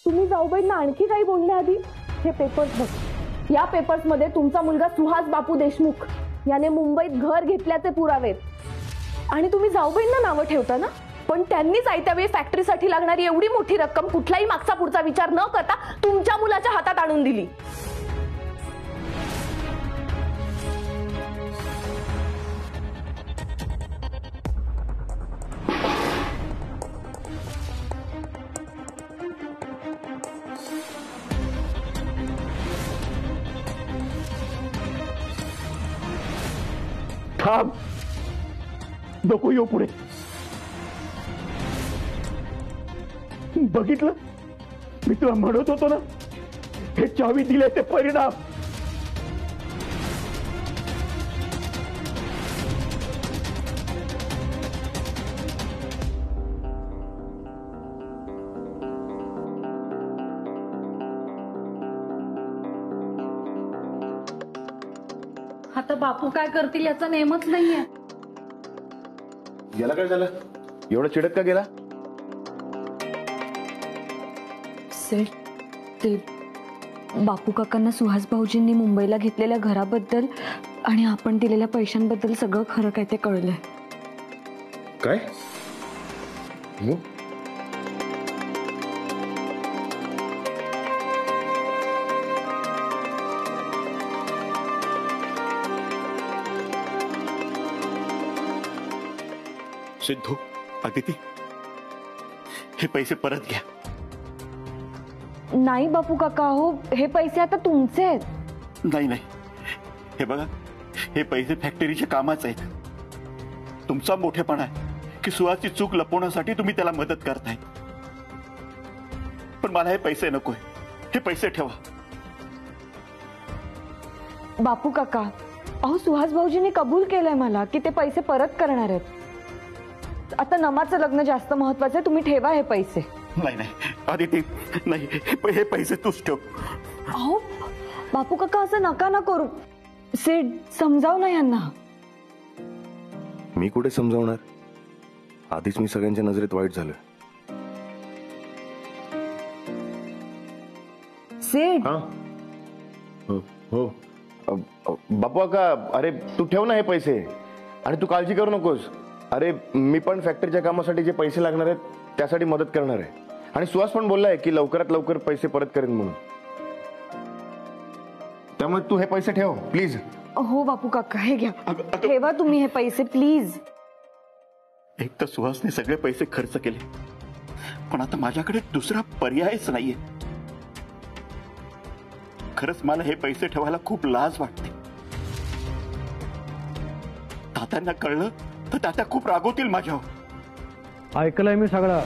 तुम्ही जाऊबाईंना आणखी काही बोलण्याआधी हे पेपर्स बघ. या पेपर्स मध्ये तुमचा मुलगा सुहास बापू देशमुख याने मुंबईत घर घेतल्याचे पुरावे. आणि तुम्ही जाऊबाईंना नावं ठेवता ना, पण त्यांनीच आयत्या वेळी फॅक्टरीसाठी लागणारी एवढी मोठी रक्कम कुठलाही मागचा पुढचा विचार न करता तुमच्या मुलाच्या हातात आणून दिली. थांब, नको येऊ पुढे. बघितलं, मी तुला म्हणत होतो ना, हे चावी दिले ते परिणाम. आता बापू काय करतील याचा नेमच नाहीये. याला काय झालं, एवढा चिडक का गेला? सेठ, ते बापू काकांना सुहास भाऊजींनी मुंबईला घेतलेल्या घराबद्दल आणि आपण दिलेल्या पैशांबद्दल सगळं खरं काय ते कळलंय. काय? सिद्धू, अदिती, हे पैसे परत घ्या. नाही बापू काका, हो हे पैसे आता तुमचे आहेत. नाही नाही, हे बघा, हे पैसे फॅक्टरीच्या कामाचे आहेत. तुमचा मोठेपणा आहे की सुहासची चूक लपवण्यासाठी तुम्ही त्याला मदत करताय. पण मला हे पैसे नकोय. हे पैसे ठेवा. बापू काका, अहो सुहास भाऊजींनी कबूल केलंय मला की ते पैसे परत करणार आहेत. आता नमाचं लग्न जास्त महत्वाचं आहे. तुम्ही ठेवा हे पैसे. नाही नाही आदिती, नाही, हे पैसे तूच ठेव. अहो बापू काका, असं नका ना करू. सेठ, समजाव ना यांना. मी कुठे समजावणार, आधीच मी सगळ्यांच्या नजरेत वाईट झालोय. सेठ, हो बापू काका, अरे तू ठेव ना हे पैसे आणि तू काळजी करू नकोस. अरे मी पण फॅक्टरीच्या कामासाठी जे पैसे लागणार आहेत त्यासाठी मदत करणार आहे. आणि सुहास पण बोललाय की लवकरात लवकर पैसे परत करेन म्हणून. त्यामुळे तू हे पैसे ठेव प्लीज. हो बापू काका, हे घ्या, ठेवा तुम्ही हे पैसे प्लीज. एक तर सुहासने सगळे पैसे खर्च केले, पण आता माझ्याकडे दुसरा पर्यायच नाहीये. खरंच मला हे पैसे ठेवायला खूप लाज वाटते. तात्यांना कळलं तर तात्या खूप रागवतील माझ्यावर. ऐकलंय मी सगळं.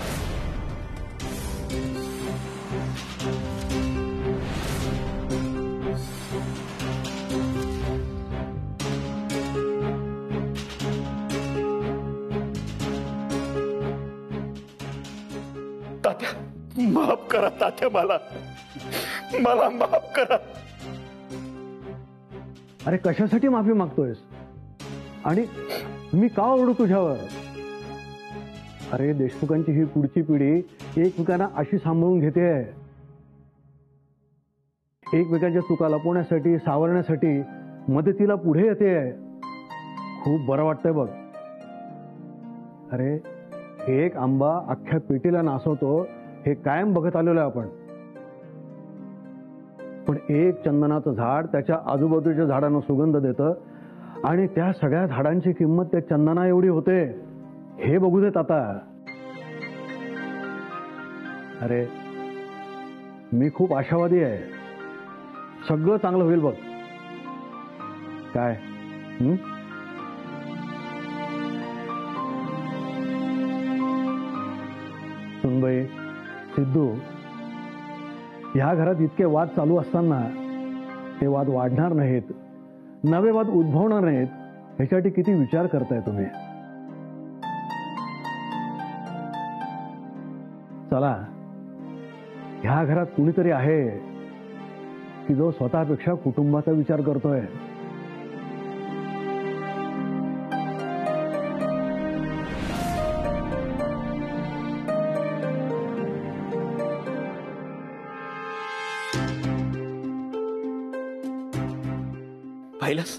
तात्या, माफ करा तात्या, मला माफ करा. अरे कशासाठी माफी मागतोयस आणि मी का ओरडू तुझ्यावर? अरे देशमुखांची ही पुढची पिढी एकमेकांना अशी सांभाळून घेते, एकमेकांच्या चुका लपवण्यासाठी, सावरण्यासाठी मदतीला पुढे येते. खूप बरं वाटतंय बघ. अरे एक आंबा अख्ख्या पेटीला नासवतो हे कायम बघत आलेलो आहे आपण. पण एक चंदनाचं झाड त्याच्या आजूबाजूच्या झाडांना सुगंध देतं आणि त्या सगळ्या झाडांची किंमत त्या चंदना एवढी होते हे बघू देत आता. अरे मी खूप आशावादी आहे. सगळं चांगलं होईल बघ. काय सुनबाई, सिद्धू, ह्या घरात इतके वाद चालू असताना ते वाद वाढणार नाहीत, नवे वाद उद्भवणार नाहीत ह्यासाठी किती विचार करताय तुम्ही. चला, ह्या घरात कुणीतरी आहे की जो स्वतःपेक्षा कुटुंबाचा विचार करतोय. पाहिलंस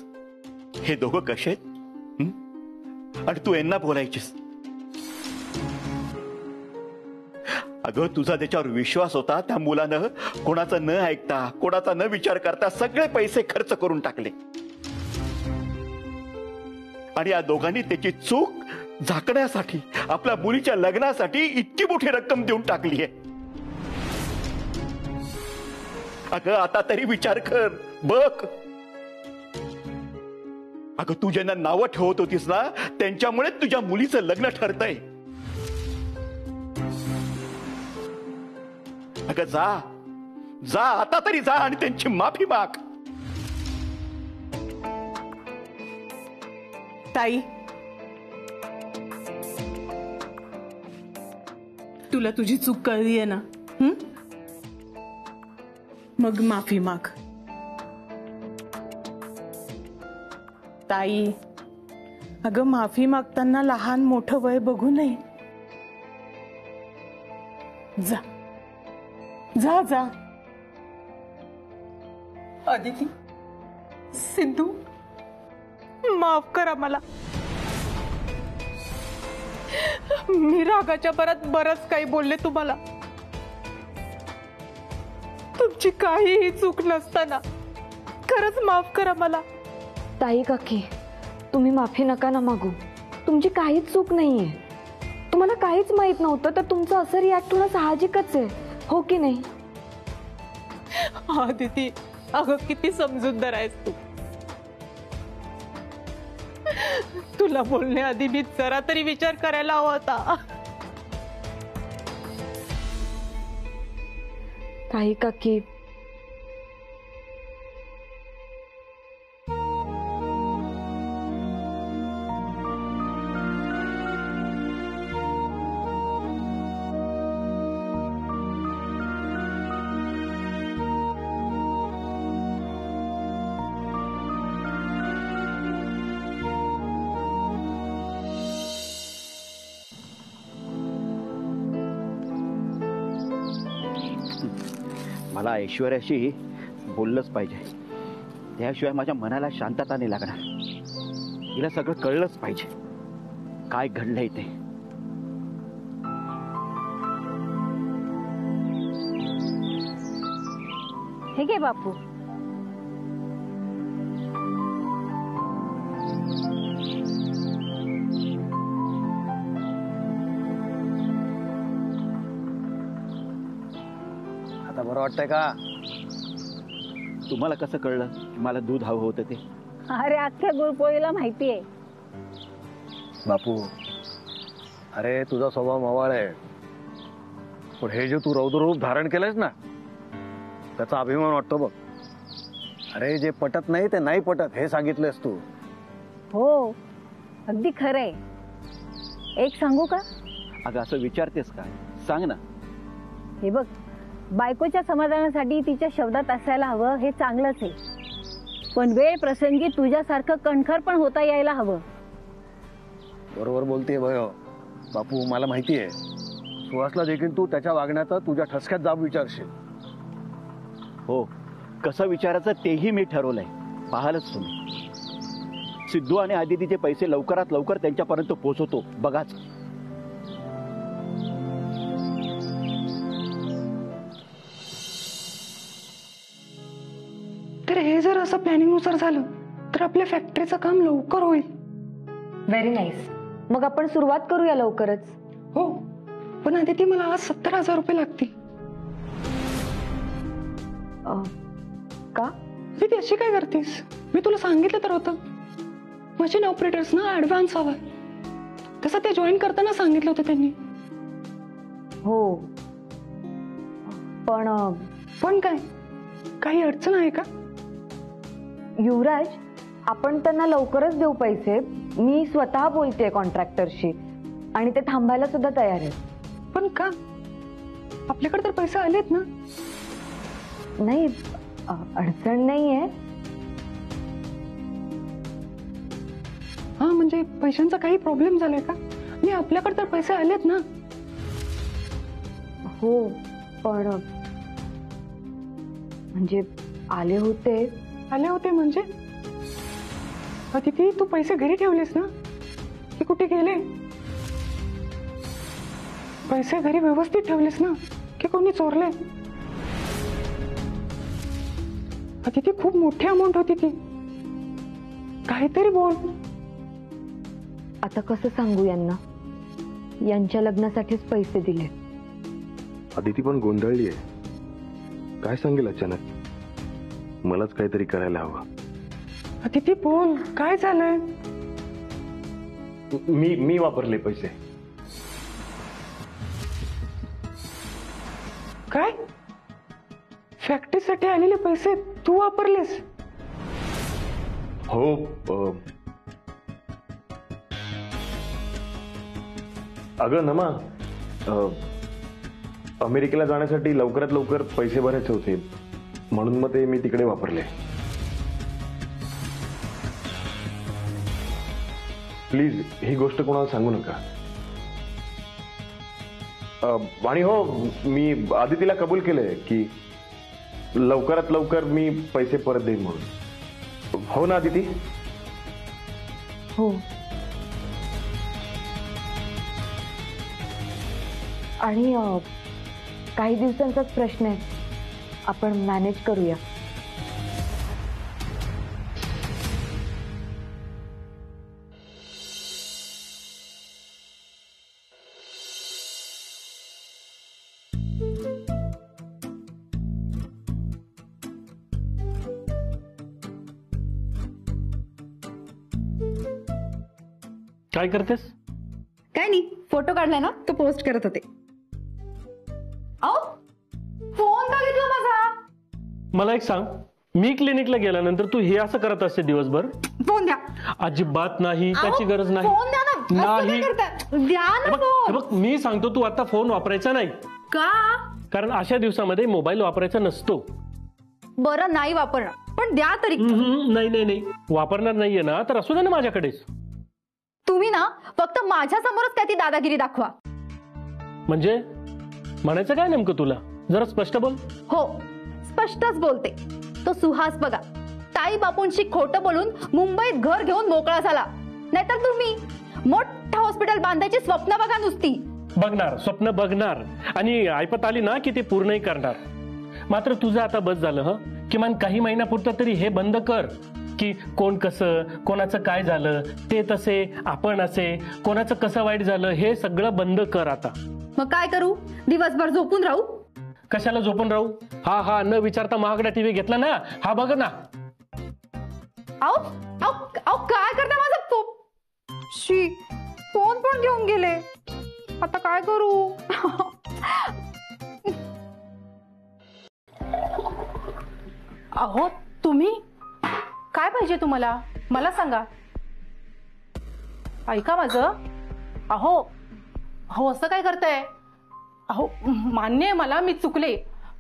हे दोघं कसे आहेत हं? आणि तू यांना बोलायचीस. अगं तुझा त्याच्यावर विश्वास होता. त्या मुलानं कोणाचा न ऐकता कोणाचा न विचार करता सगळे पैसे खर्च करून टाकले आणि या दोघांनी त्याची चूक झाकण्यासाठी आपल्या मुलीच्या लग्नासाठी इतकी मोठी रक्कम देऊन टाकली आहे. अगं आता तरी विचार कर बघ. अगं तू ज्यांना नावं ठेवत होतीस ना त्यांच्यामुळे तुझ्या मुलीचं लग्न ठरतंय. अगं जा जा आता तरी जा आणि त्यांची माफी माग. ताई, तुला तुझी चूक कळलीये ना? मग माफी माग. ताई, अगं माफी मागताना लहान मोठं वय बघू नये. जा जा जा. अदिती, सिद्धू, माफ करा मला. मी रागाच्या भरात बरंच काही बोलले तुम्हाला. तुमची काहीही चूक नसताना खरंच माफ करा मला. ताई काकी, तुम्ही माफी नका ना मागू. तुमची काहीच चूक नाहीये. तुम्हाला काहीच माहित नव्हतं तर तुमचं असं रिॲक्ट होणं साहजिकच आहे, हो की नाही? आदिती, अगं किती समजूतदार आहेस तू. तुला बोलण्याआधी मी जरा तरी विचार करायला हवा होता. ताई काकी, मला ऐश्वर्याशी बोललंच पाहिजे. त्याशिवाय माझ्या मनाला शांतता नाही लागणार. तिला सगळं कळलंच पाहिजे काय घडलंय ते. हे घे बापू. आता बरं वाटतंय का? तुम्हाला कसं कळलं की मला दूध हवं होतं ते? अरे अख्ख्या गुरपोळीला माहितीये. बापू, अरे तुझा स्वभाव मवाळ आहे, पण हे जे तू रौद्ररूप धारण केलंयस ना त्याचा अभिमान वाटतो बघ. अरे जे पटत नाही ते नाही पटत हे सांगितलंयस तू. हो, अगदी खरंय. एक सांगू का? अगं असं विचारतेस काय? सांग ना. हे बघ, बायकोच्या समाधानासाठी तिच्या शब्दात असायला हवं हे चांगलंच आहे, पण वेळ प्रसंगी तुझ्यासारखं कणखर पण होता यायला हवं. बरोबर बोलतेय भय बापू. मला माहितीये सुहासला देखील तू त्याच्या वागण्याचा तुझ्या ठसक्यात जाब विचारशील. हो, कसं विचारायचं तेही मी ठरवलंय. पाहालच तुम्ही. सिद्धू आणि आदितीचे पैसे लवकरात लवकर त्यांच्यापर्यंत पोहोचवतो बघाच. तर हे जर असं प्लॅनिंग नुसार झालं तर आपल्या फॅक्टरीचं काम लवकर होईल. Very nice. मग आपण सुरुवात करूया लवकरच. हो, पण आदिती मला आज 70,000 रुपये लागतील. का? ती अशी काय करतेस? मी तुला सांगितलं तर होतं मशीन ऑपरेटर्स ना ऍडव्हान्स हवा. तसं ते जॉईन करताना सांगितलं होतं त्यांनी. हो, पण काय, काही अडचण आहे का? युवराज, आपण त्यांना लवकरच देऊ पैसे. मी स्वतः बोलते कॉन्ट्रॅक्टरशी आणि ते थांबायला सुद्धा तयार आहेत. पण का? आपल्याकडे तर पैसे आलेत ना. नाही, अडचण नाहीये. हा, म्हणजे पैशांचा काही प्रॉब्लेम झालाय का? मी आपल्याकडे तर पैसे आलेत ना. हो, पण म्हणजे आले होते म्हणजे अदिती तू पैसे घरी ठेवलेस ना, ते कुठे गेले? पैसे घरी व्यवस्थित ठेवलेस ना की कोणी चोरले? अदिती खूप मोठी अमाऊंट होती ती, काहीतरी बोल. आता कसं सांगू यांना? यांच्या लग्नासाठीच पैसे दिले. अदिती पण गोंधळली आहे. काय सांगेल अचानक? मलाच काहीतरी करायला हवं. अदिती बोल, काय झालंय? मी वापरले पैसे. काय? फॅक्टरीसाठी आलेले पैसे तू वापरलेस? हो. अगं नमा, अमेरिकेला जाण्यासाठी लवकरात लवकर पैसे भरायचे होते, म्हणून मग ते मी तिकडे वापरले. प्लीज ही गोष्ट कोणाला सांगू नका. आणि हो, मी आदितीला कबूल केलंय की लवकरात लवकर मी पैसे परत देईन म्हणून. हो ना आदिती? हो. आणि काही दिवसांचाच प्रश्न आहे, आपण मॅनेज करूया. काय करतेस? काय नाही, फोटो काढलाय ना तो पोस्ट करत होते. फोन का घेतला माझा? मला एक सांग, मी क्लिनिकला गेल्यानंतर तू हे असं करत असते दिवसभर? फोन द्या. अजिबात नाही, त्याची गरज नाही. फोन द्या ना. नाही. द्या ना फोन. बघ, मी सांगतो तू आता फोन वापरायचा नाही. का? कारण अशा दिवसामध्ये मोबाईल वापरायचा नसतो. बरं नाही वापरणार, पण द्या तरी. नाही नाही नाही, वापरणार नाहीये ना तर असू दे ना माझ्याकडेच. तुम्ही ना फक्त माझ्या समोरच काय ती दादागिरी दाखवा. म्हणजे म्हणायचं काय नेमकं तुला? जरा स्पष्ट बोल. हो, स्पष्टच बोलते. तो सुहास बघा, ताई बापूंशी खोटं बोलून मुंबईत घर घेऊन मोकळा झाला. नाहीतर तुम्ही मोठं हॉस्पिटल बांधायची स्वप्न बघा नुसती. बघणार, स्वप्न बघणार, आणि ऐपत आली ना की ते पूर्णही करणार. मात्र तुझं आता बस झालं. किमान काही महिन्यापुरतं तरी हे बंद कर की कोण कसं, कोणाचं काय झालं, ते तसे, आपण असे, कोणाचं कसं वाईट झालं, हे सगळं बंद कर आता. मग काय करू? दिवसभर झोपून राहू? कशाला झोपून राहू? हा न विचारता महागडा टीव्ही घेतला ना, हा बघ ना. काय करता माझा फोन पण घेऊन गेले. आता काय करू? अहो तुम्ही काय पाहिजे तुम्हाला? मला सांगा. ऐका माझं. अहो असं काय करताय? अहो मान्य आहे मला, मी चुकले,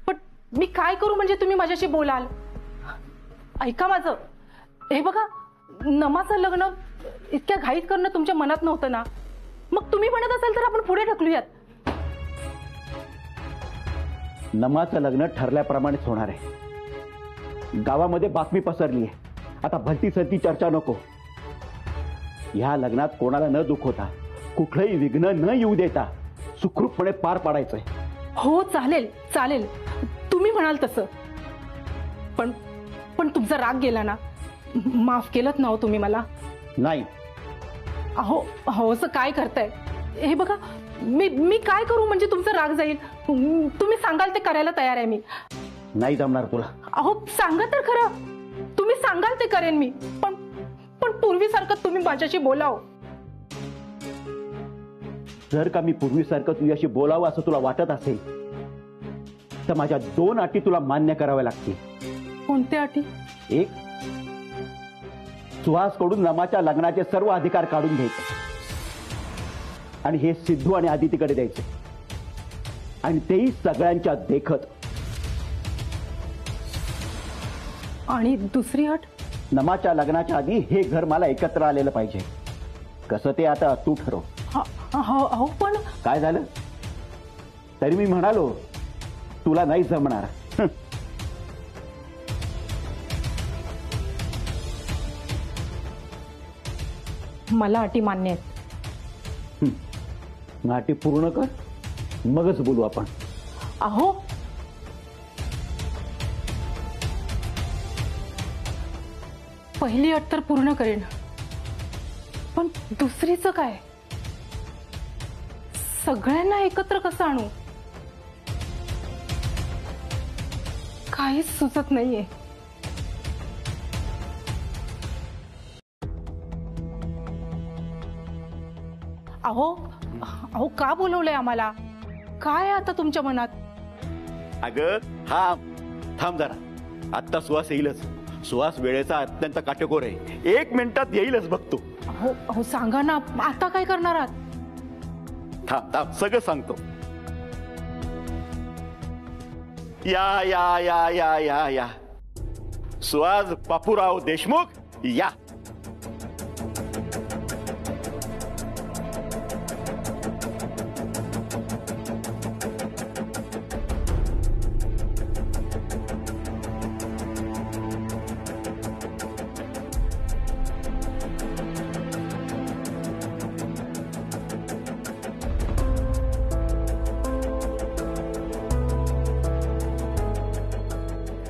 पण मी काय करू म्हणजे तुम्ही माझ्याशी बोलाल? ऐका माझं. हे बघा, नमाचं लग्न इतक्या घाईत करणं तुमच्या मनात नव्हतं ना. मग तुम्ही म्हणत असाल तर आपण पुढे ढकलूयात. नमाचं लग्न ठरल्याप्रमाणेच होणार आहे. गावामध्ये बातमी पसरली आहे. आता भलती सरती चर्चा नको. ह्या लग्नात कोणाला न दुखवता, कुठलंही विघ्न न येऊ देता सुखरूपपणे पार पाडायचंय. हो चालेल चालेल, तुम्ही म्हणाल तसं. पण तुमचा राग गेला ना? माफ केलत ना हो तुम्ही मला? नाही. अहो असं काय करताय? हे बघा, मी काय करू म्हणजे तुमचा राग जाईल? तुम्ही सांगाल ते करायला तयार आहे मी. नाही जमणार तुला. अहो सांगा तर खरं. तुम्ही सांगाल ते करेन मी. पण पूर्वीसारखं तुम्ही माझ्याशी बोलाव. जर का मी पूर्वीसारखं तुझ्याशी बोलावं असं तुला वाटत असेल तर माझ्या 2 अटी तुला मान्य कराव्या लागतील. कोणत्या अटी? एक, सुहासकडून नमाच्या लग्नाचे सर्व अधिकार काढून घ्यायचे आणि हे सिद्धू आणि आदितीकडे द्यायचे, आणि तेही सगळ्यांच्या देखत. आणि दुसरी अट? नमाच्या लग्नाच्या आधी हे घर मला एकत्र आलेलं पाहिजे. कसं ते आता तू ठरव. अहो पण काय झालं? तरी मी म्हणालो तुला नाही जमणार. मला अटी मान्य आहेत. नाटी पूर्ण कर मगच बोलू आपण. अहो पहिली अट तर पूर्ण करेन, पण दुसरीचं काय? सगळ्यांना एकत्र कसं आणू? काहीच सुचत नाहीये. अहो अहो का बोलवलंय आम्हाला? काय आहे आता तुमच्या मनात? अगं थांब जरा. आत्ता सुहास येईलच. सुहास वेळेचा अत्यंत काटेकोर आहे. 1 मिनिटात येईलच बघतो. अहो अहो सांगा ना, आता काय करणार आहात? थांब सगळं सांगतो. या या या या या या सुहास बापूराव देशमुख या.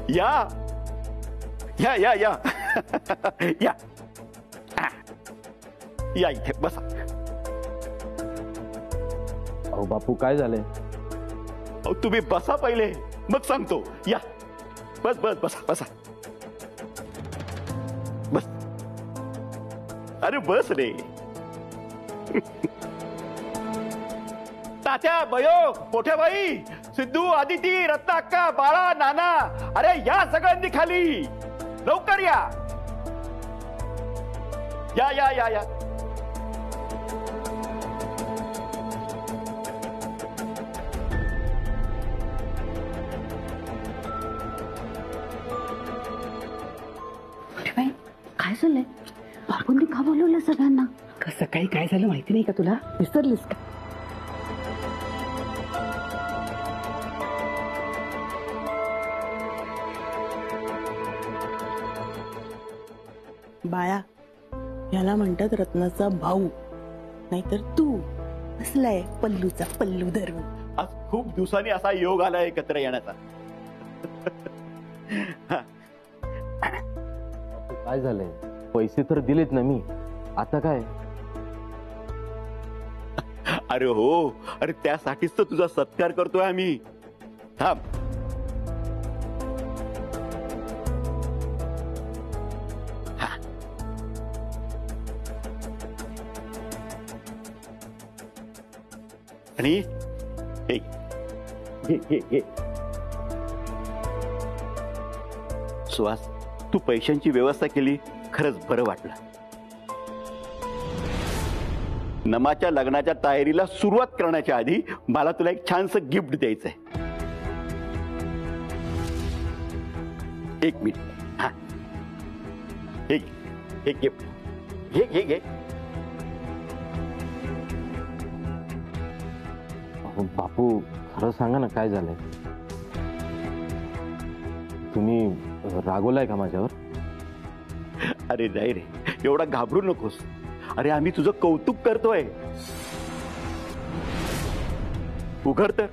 या या या या या या इथे बसा. अहो बापू काय झालंय? अहो तुम्ही बसा पहिले मग सांगतो. या बस बस बसा बसा बस. अरे बस रे. तात्या बयो मोठ्या बाई सिद्धू आदिती रत्ना अक्का बाळा नाना अरे या सगळ्यांनी खाली लवकर या या या या या. काय झालंय? बापूंनी का बोलवलं सगळ्यांना? सकाळी काय झालं माहिती नाही का तुला? विसरलीस का? बाळा, याला म्हणतात रत्नाचा भाऊ, नाहीतर तू असलाय पल्लूचा पल्लू धरून. आज खूप दिवसांनी असा योग आला एकत्र येण्याचा. काय झालंय? पैसे तर दिलेत ना मी, आता काय? अरे हो, अरे त्यासाठीच तर तुझा सत्कार करतोय आम्ही. थांब. आणि घे सुहास, तू पैशांची व्यवस्था केली, खरंच बरं वाटलं. नमाच्या लग्नाच्या तयारीला सुरुवात करण्याच्या आधी मला तुला एक छानसं गिफ्ट द्यायचंय. 1 मिनिट. हा हे गिफ्ट घे घे. बापू खरं सांगा ना काय झालंय? तुम्ही रागवलाय का माझ्यावर? अरे नाही रे, एवढा घाबरू नकोस. अरे आम्ही तुझं कौतुक करतोय. उघड तर.